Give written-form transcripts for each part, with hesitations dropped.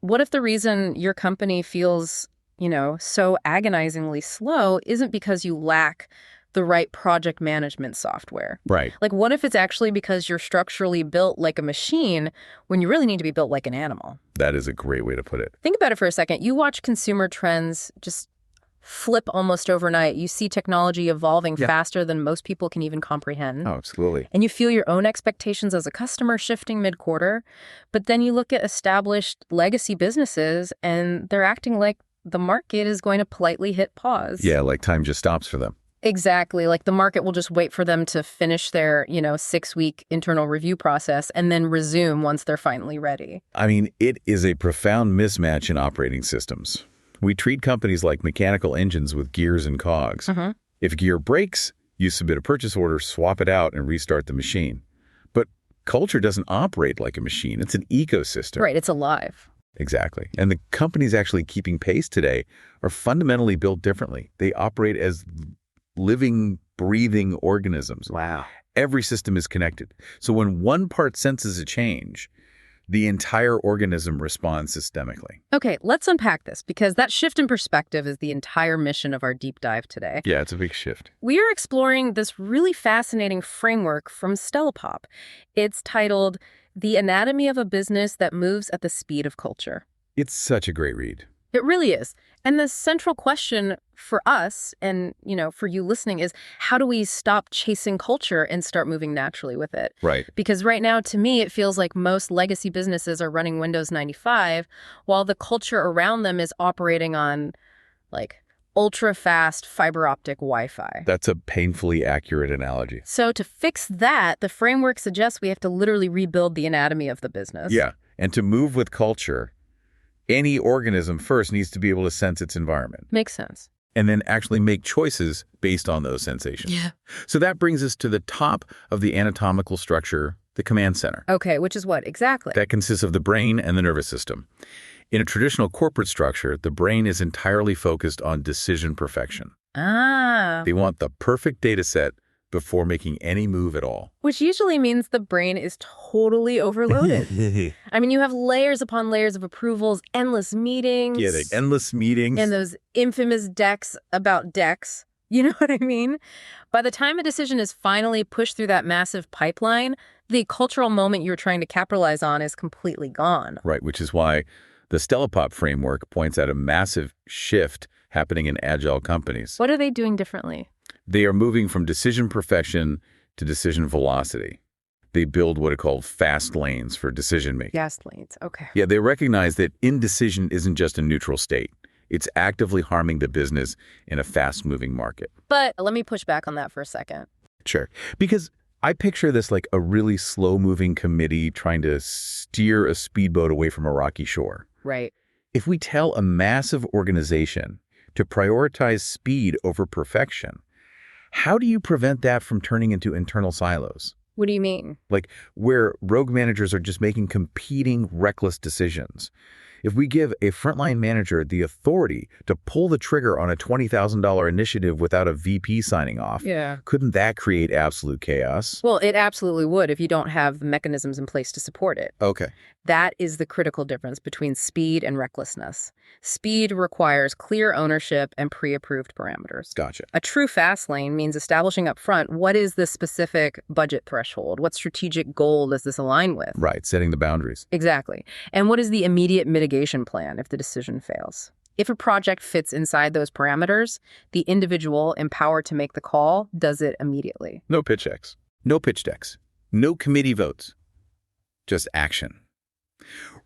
what if the reason your company feels, so agonizingly slow isn't because you lack the right project management software? Right. Like, what if it's actually because you're structurally built like a machine when you really need to be built like an animal? That is a great way to put it. Think about it for a second. You watch consumer trends just flip almost overnight. You see technology evolving faster than most people can even comprehend. Oh, absolutely. And you feel your own expectations as a customer shifting mid-quarter. But then you look at established legacy businesses and they're acting like the market is going to politely hit pause. Yeah, like time just stops for them. Exactly. Like the market will just wait for them to finish their, 6-week internal review process and then resume once they're finally ready. I mean, it is a profound mismatch in operating systems. We treat companies like mechanical engines with gears and cogs. Mm-hmm. If a gear breaks, you submit a purchase order, swap it out, and restart the machine. But culture doesn't operate like a machine. It's an ecosystem. Right. It's alive. Exactly. And the companies actually keeping pace today are fundamentally built differently. They operate as living, breathing organisms. Wow. Every system is connected. So when one part senses a change, the entire organism responds systemically. Okay, let's unpack this because that shift in perspective is the entire mission of our deep dive today. Yeah, it's a big shift. We are exploring this really fascinating framework from Stellapop. It's titled The Anatomy of a Business That Moves at the Speed of Culture. It's such a great read. It really is. And the central question for us and, for you listening is how do we stop chasing culture and start moving naturally with it? Right. Because right now, to me, it feels like most legacy businesses are running Windows 95 while the culture around them is operating on, ultra-fast fiber optic Wi-Fi. That's a painfully accurate analogy. So to fix that, the framework suggests we have to literally rebuild the anatomy of the business. Yeah. And to move with culture, any organism first needs to be able to sense its environment. Makes sense. And then actually make choices based on those sensations. Yeah. So that brings us to the top of the anatomical structure, the command center. Okay, which is what exactly? That consists of the brain and the nervous system. In a traditional corporate structure, the brain is entirely focused on decision perfection. Ah. They want the perfect data set before making any move at all. Which usually means the brain is totally overloaded. I mean, you have layers upon layers of approvals, endless meetings. Yeah, the endless meetings. And those infamous decks about decks. You know what I mean? By the time a decision is finally pushed through that massive pipeline, the cultural moment you're trying to capitalize on is completely gone. Right, which is why the Stellapop framework points out a massive shift happening in agile companies. What are they doing differently? They are moving from decision perfection to decision velocity. They build what are called fast lanes for decision making. Fast lanes, okay. Yeah, they recognize that indecision isn't just a neutral state. It's actively harming the business in a fast-moving market. But let me push back on that for a second. Sure. Because I picture this like a really slow-moving committee trying to steer a speedboat away from a rocky shore. Right. If we tell a massive organization to prioritize speed over perfection, how do you prevent that from turning into internal silos? What do you mean? Like where rogue managers are just making competing, reckless decisions. If we give a frontline manager the authority to pull the trigger on a $20,000 initiative without a VP signing off, couldn't that create absolute chaos? Well, it absolutely would if you don't have the mechanisms in place to support it. Okay. That is the critical difference between speed and recklessness. Speed requires clear ownership and pre-approved parameters. Gotcha. A true fast lane means establishing up front what is the specific budget threshold? What strategic goal does this align with? Right, setting the boundaries. Exactly. And what is the immediate mitigation plan if the decision fails? If a project fits inside those parameters, the individual empowered to make the call does it immediately. No pitch decks. No pitch decks. No committee votes. Just action.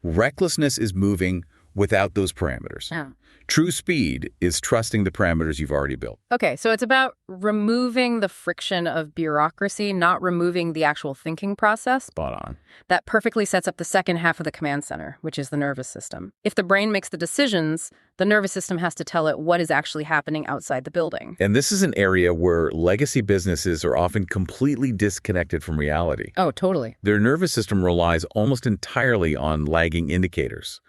Recklessness is moving without those parameters. Yeah. True speed is trusting the parameters you've already built. Okay, so it's about removing the friction of bureaucracy, not removing the actual thinking process. Spot on. That perfectly sets up the second half of the command center, which is the nervous system. If the brain makes the decisions, the nervous system has to tell it what is actually happening outside the building. And this is an area where legacy businesses are often completely disconnected from reality. Oh, totally. Their nervous system relies almost entirely on lagging indicators.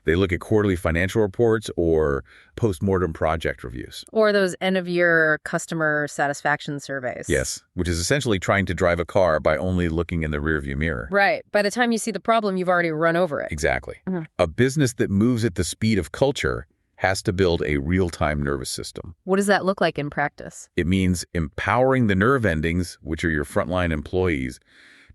They look at at quarterly financial reports or post-mortem project reviews. Or those end-of-year customer satisfaction surveys. Yes, which is essentially trying to drive a car by only looking in the rearview mirror. Right. By the time you see the problem, you've already run over it. Exactly. A business that moves at the speed of culture has to build a real-time nervous system. What does that look like in practice? It means empowering the nerve endings, which are your frontline employees,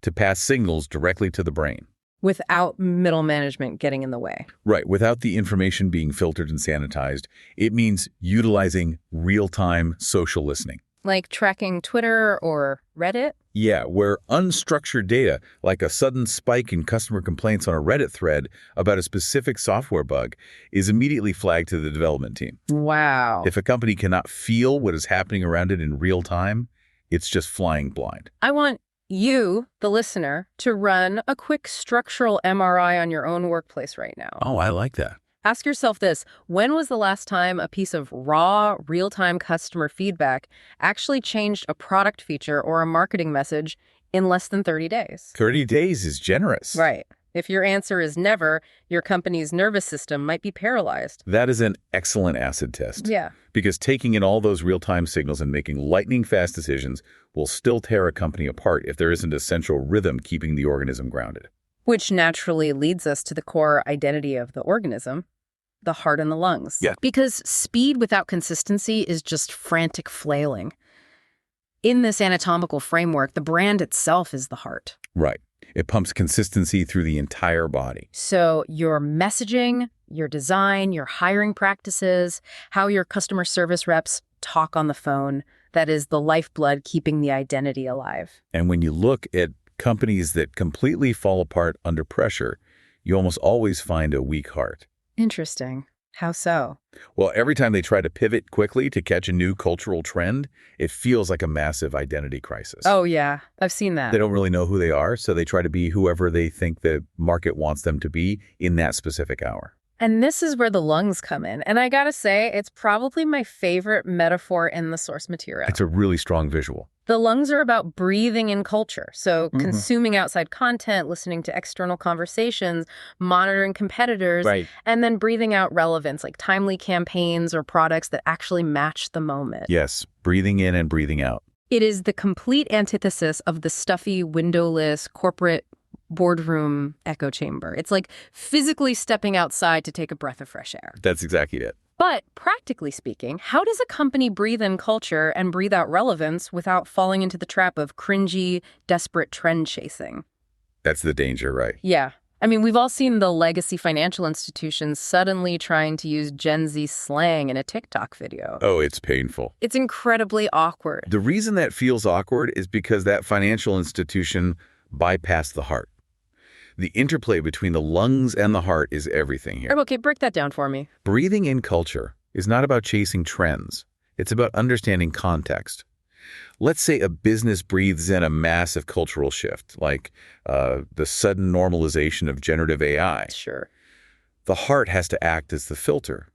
to pass signals directly to the brain. Without middle management getting in the way. Right, without the information being filtered and sanitized. It means utilizing real-time social listening. Like tracking Twitter or Reddit? Yeah, where unstructured data, like a sudden spike in customer complaints on a Reddit thread about a specific software bug, is immediately flagged to the development team. Wow. If a company cannot feel what is happening around it in real time, it's just flying blind. I want you, the listener, to run a quick structural MRI on your own workplace right now. Oh, I like that. Ask yourself this: when was the last time a piece of raw, real-time customer feedback actually changed a product feature or a marketing message in less than 30 days? 30 days is generous. Right. If your answer is never, your company's nervous system might be paralyzed. That is an excellent acid test. Yeah. Because taking in all those real-time signals and making lightning-fast decisions will still tear a company apart if there isn't a central rhythm keeping the organism grounded. Which naturally leads us to the core identity of the organism, the heart and the lungs. Yeah. Because speed without consistency is just frantic flailing. In this anatomical framework, the brand itself is the heart. Right. It pumps consistency through the entire body. So your messaging, your design, your hiring practices, how your customer service reps talk on the phone, that is the lifeblood keeping the identity alive. And when you look at companies that completely fall apart under pressure, you almost always find a weak heart. Interesting. How so? Well, every time they try to pivot quickly to catch a new cultural trend, it feels like a massive identity crisis. Oh, yeah. I've seen that. They don't really know who they are, so they try to be whoever they think the market wants them to be in that specific hour. And this is where the lungs come in. And I gotta say, it's probably my favorite metaphor in the source material. It's a really strong visual. The lungs are about breathing in culture. So consuming outside content, listening to external conversations, monitoring competitors, Right. and then breathing out relevance, like timely campaigns or products that actually match the moment. Yes, breathing in and breathing out. It is the complete antithesis of the stuffy, windowless, corporate boardroom echo chamber. It's like physically stepping outside to take a breath of fresh air. That's exactly it. But practically speaking, how does a company breathe in culture and breathe out relevance without falling into the trap of cringy, desperate trend chasing? That's the danger, right? Yeah. I mean, we've all seen the legacy financial institutions suddenly trying to use Gen Z slang in a TikTok video. Oh, it's painful. It's incredibly awkward. The reason that feels awkward is because that financial institution bypassed the heart. The interplay between the lungs and the heart is everything here. Okay, break that down for me. Breathing in culture is not about chasing trends. It's about understanding context. Let's say a business breathes in a massive cultural shift, like the sudden normalization of generative AI. Sure. The heart has to act as the filter.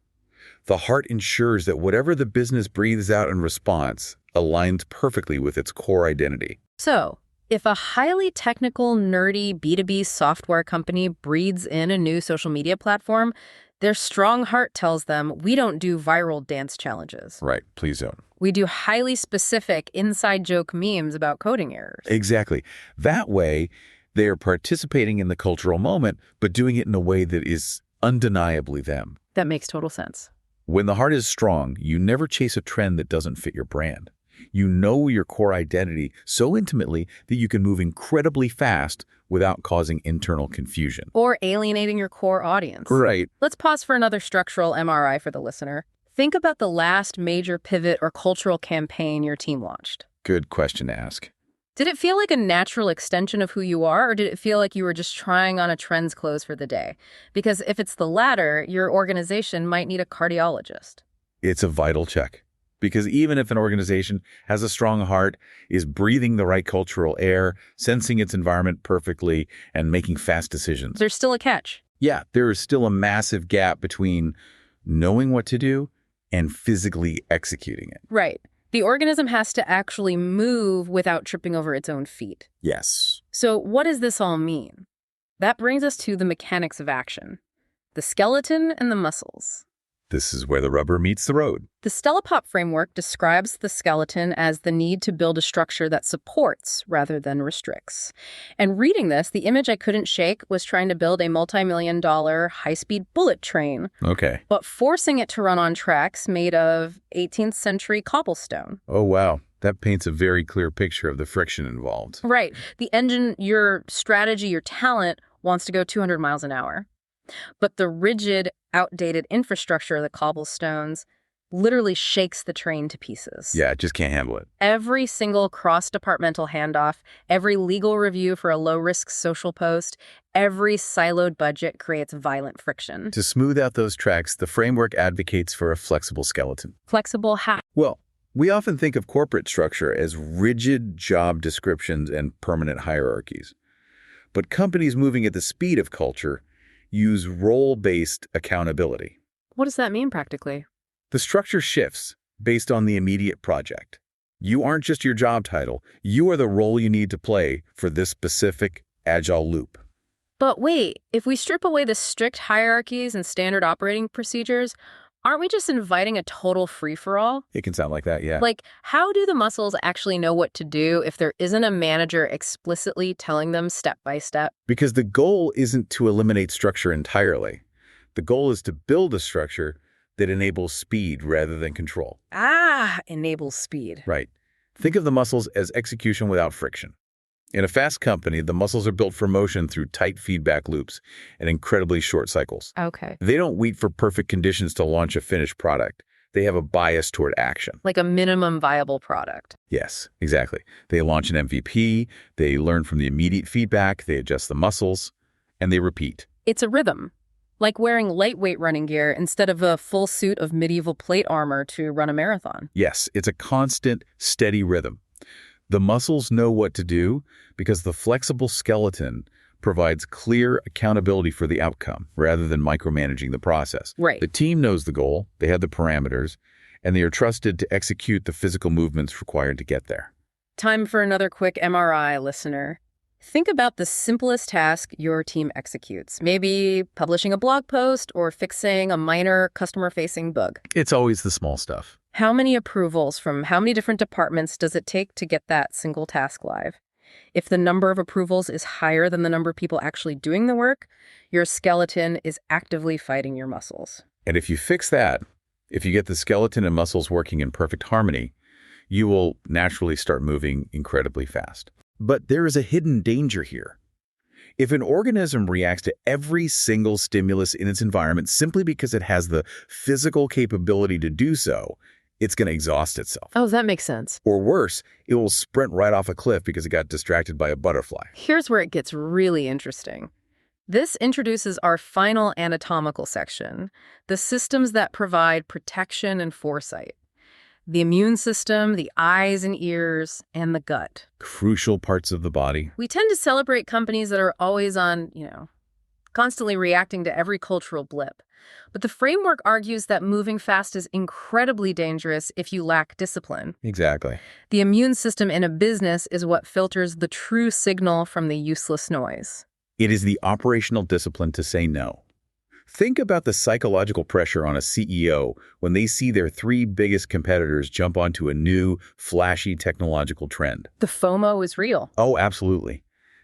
The heart ensures that whatever the business breathes out in response aligns perfectly with its core identity. So, if a highly technical, nerdy B2B software company breathes in a new social media platform, their strong heart tells them, we don't do viral dance challenges. Right, please don't. We do highly specific inside joke memes about coding errors. Exactly. That way, they are participating in the cultural moment, but doing it in a way that is undeniably them. That makes total sense. When the heart is strong, you never chase a trend that doesn't fit your brand. You know your core identity so intimately that you can move incredibly fast without causing internal confusion. Or alienating your core audience. Right. Let's pause for another structural MRI for the listener. Think about the last major pivot or cultural campaign your team launched. Good question to ask. Did it feel like a natural extension of who you are, or did it feel like you were just trying on a trend's clothes for the day? Because if it's the latter, your organization might need a cardiologist. It's a vital check. Because even if an organization has a strong heart, is breathing the right cultural air, sensing its environment perfectly, and making fast decisions, There's still a catch. yeah, there is still a massive gap between knowing what to do and physically executing it. Right. The organism has to actually move without tripping over its own feet. Yes. So what does this all mean? That brings us to the mechanics of action. the skeleton and the muscles. This is where the rubber meets the road. The Stellapop framework describes the skeleton as the need to build a structure that supports rather than restricts. And reading this, the image I couldn't shake was trying to build a multi-million-dollar high-speed bullet train, Okay. but forcing it to run on tracks made of 18th century cobblestone. Oh, wow. That paints a very clear picture of the friction involved. Right. The engine, your strategy, your talent wants to go 200 miles an hour. But the rigid, outdated infrastructure of the cobblestones literally shakes the train to pieces. Yeah, it just can't handle it. Every single cross-departmental handoff, every legal review for a low-risk social post, every siloed budget creates violent friction. To smooth out those tracks, the framework advocates for a flexible skeleton. Flexible how? Well, we often think of corporate structure as rigid job descriptions and permanent hierarchies. But companies moving at the speed of culture use role-based accountability. What does that mean practically? The structure shifts based on the immediate project. You aren't just your job title. You are the role you need to play for this specific agile loop. But wait, if we strip away the strict hierarchies and standard operating procedures, aren't we just inviting a total free-for-all? It can sound like that, yeah. Like, how do the muscles actually know what to do if there isn't a manager explicitly telling them step by step? Because the goal isn't to eliminate structure entirely. The goal is to build a structure that enables speed rather than control. Enables speed. Right. Think of the muscles as execution without friction. In a fast company, the muscles are built for motion through tight feedback loops and incredibly short cycles. Okay. They don't wait for perfect conditions to launch a finished product. They have a bias toward action. Like a minimum viable product. Yes, exactly. They launch an MVP, they learn from the immediate feedback, they adjust the muscles, and they repeat. It's a rhythm. Like wearing lightweight running gear instead of a full suit of medieval plate armor to run a marathon. Yes, it's a constant, steady rhythm. The muscles know what to do because the flexible skeleton provides clear accountability for the outcome rather than micromanaging the process. Right. The team knows the goal, they have the parameters, and they are trusted to execute the physical movements required to get there. Time for another quick MRI, listener. Think about the simplest task your team executes. Maybe publishing a blog post or fixing a minor customer-facing bug. It's always the small stuff. How many approvals from how many different departments does it take to get that single task live? If the number of approvals is higher than the number of people actually doing the work, your skeleton is actively fighting your muscles. And if you fix that, if you get the skeleton and muscles working in perfect harmony, you will naturally start moving incredibly fast. But there is a hidden danger here. If an organism reacts to every single stimulus in its environment simply because it has the physical capability to do so, it's going to exhaust itself. Oh, that makes sense. Or worse, it will sprint right off a cliff because it got distracted by a butterfly. Here's where it gets really interesting. This introduces our final anatomical section, the systems that provide protection and foresight. The immune system, the eyes and ears, and the gut. Crucial parts of the body. We tend to celebrate companies that are always on, constantly reacting to every cultural blip. But the framework argues that moving fast is incredibly dangerous if you lack discipline. Exactly. The immune system in a business is what filters the true signal from the useless noise. It is the operational discipline to say no. Think about the psychological pressure on a CEO when they see their three biggest competitors jump onto a new, flashy technological trend. The FOMO is real. Oh, absolutely.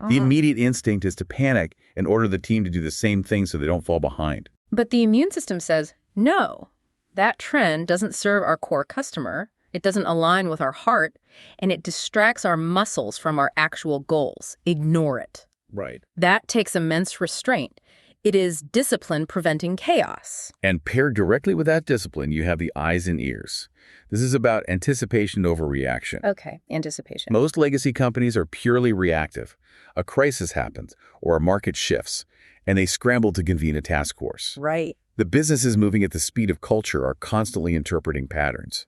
The immediate instinct is to panic and order the team to do the same thing so they don't fall behind. But the immune system says, no, that trend doesn't serve our core customer, it doesn't align with our heart, and it distracts our muscles from our actual goals. Ignore it. Right. That takes immense restraint. It is discipline preventing chaos. And paired directly with that discipline, you have the eyes and ears. This is about anticipation over reaction. Okay, anticipation. Most legacy companies are purely reactive. A crisis happens or a market shifts, and they scramble to convene a task force. Right. The businesses moving at the speed of culture are constantly interpreting patterns.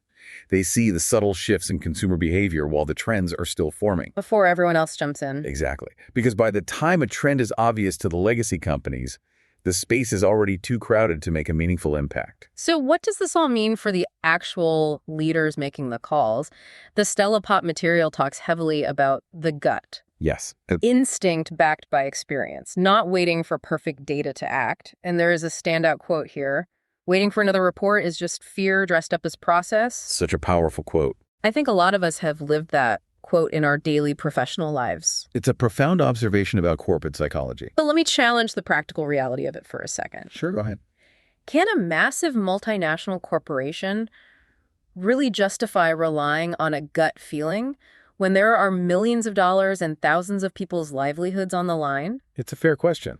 They see the subtle shifts in consumer behavior while the trends are still forming. Before everyone else jumps in. Exactly. Because by the time a trend is obvious to the legacy companies, the space is already too crowded to make a meaningful impact. So what does this all mean for the actual leaders making the calls? The Stellapop material talks heavily about the gut, Yes. Instinct backed by experience, not waiting for perfect data to act. And there is a standout quote here. Waiting for another report is just fear dressed up as process. Such a powerful quote. I think a lot of us have lived that quote in our daily professional lives. It's a profound observation about corporate psychology. But let me challenge the practical reality of it for a second. Sure, go ahead. Can a massive multinational corporation really justify relying on a gut feeling when there are millions of dollars and thousands of people's livelihoods on the line? It's a fair question.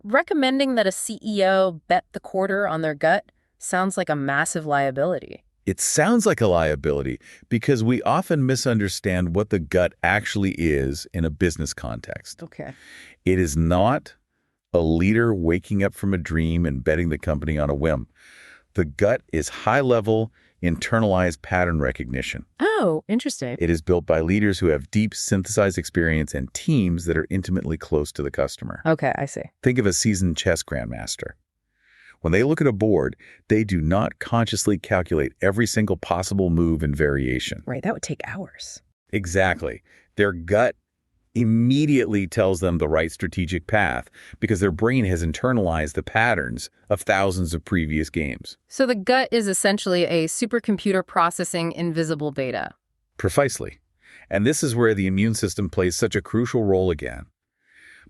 Recommending that a CEO bet the quarter on their gut sounds like a massive liability. It sounds like a liability because we often misunderstand what the gut actually is in a business context. Okay. It is not a leader waking up from a dream and betting the company on a whim. The gut is high-level, internalized pattern recognition. Oh, interesting. It is built by leaders who have deep synthesized experience and teams that are intimately close to the customer. Okay, I see. Think of a seasoned chess grandmaster. When they look at a board, they do not consciously calculate every single possible move and variation. Right, that would take hours. Exactly. Their gut immediately tells them the right strategic path because their brain has internalized the patterns of thousands of previous games. So the gut is essentially a supercomputer processing invisible data. Precisely. And this is where the immune system plays such a crucial role again.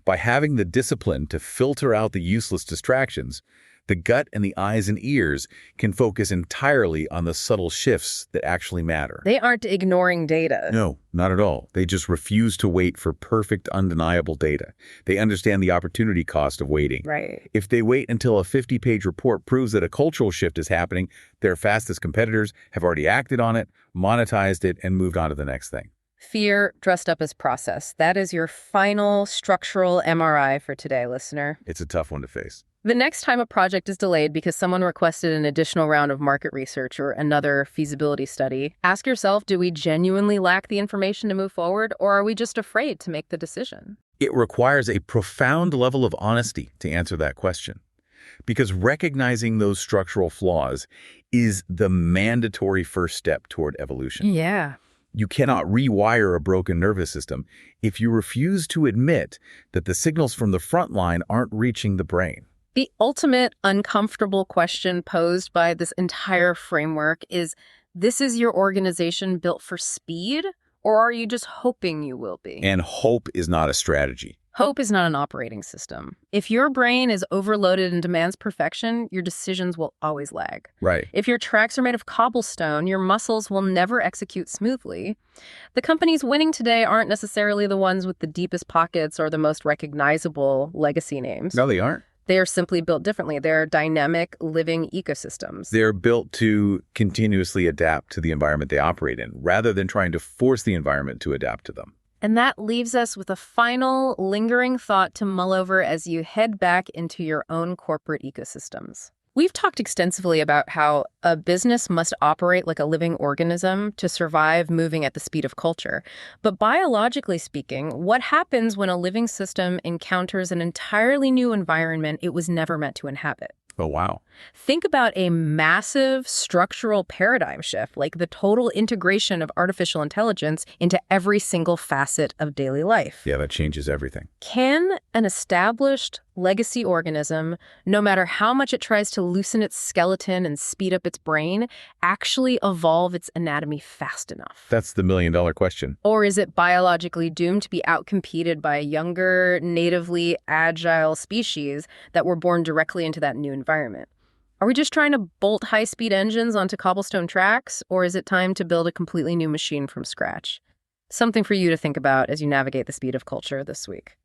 By having the discipline to filter out the useless distractions, the gut and the eyes and ears can focus entirely on the subtle shifts that actually matter. They aren't ignoring data. No, not at all. They just refuse to wait for perfect, undeniable data. They understand the opportunity cost of waiting. Right. If they wait until a 50-page report proves that a cultural shift is happening, their fastest competitors have already acted on it, monetized it, and moved on to the next thing. Fear dressed up as process. That is your final structural MRI for today, listener. It's a tough one to face. The next time a project is delayed because someone requested an additional round of market research or another feasibility study, ask yourself, do we genuinely lack the information to move forward, or are we just afraid to make the decision? It requires a profound level of honesty to answer that question, because recognizing those structural flaws is the mandatory first step toward evolution. Yeah. You cannot rewire a broken nervous system if you refuse to admit that the signals from the front line aren't reaching the brain. The ultimate uncomfortable question posed by this entire framework is, this is your organization built for speed, or are you just hoping you will be? And hope is not a strategy. Hope is not an operating system. If your brain is overloaded and demands perfection, your decisions will always lag. Right. If your tracks are made of cobblestone, your muscles will never execute smoothly. The companies winning today aren't necessarily the ones with the deepest pockets or the most recognizable legacy names. No, they aren't. They are simply built differently. They're dynamic, living ecosystems. They're built to continuously adapt to the environment they operate in, rather than trying to force the environment to adapt to them. And that leaves us with a final, lingering thought to mull over as you head back into your own corporate ecosystems. We've talked extensively about how a business must operate like a living organism to survive moving at the speed of culture. But biologically speaking, what happens when a living system encounters an entirely new environment it was never meant to inhabit? Oh, wow. Think about a massive structural paradigm shift, like the total integration of artificial intelligence into every single facet of daily life. Yeah, that changes everything. Can an established legacy organism, no matter how much it tries to loosen its skeleton and speed up its brain, actually evolve its anatomy fast enough? That's the million-dollar question. Or is it biologically doomed to be outcompeted by younger, natively agile species that were born directly into that new environment? Are we just trying to bolt high-speed engines onto cobblestone tracks, or is it time to build a completely new machine from scratch? Something for you to think about as you navigate the speed of culture this week.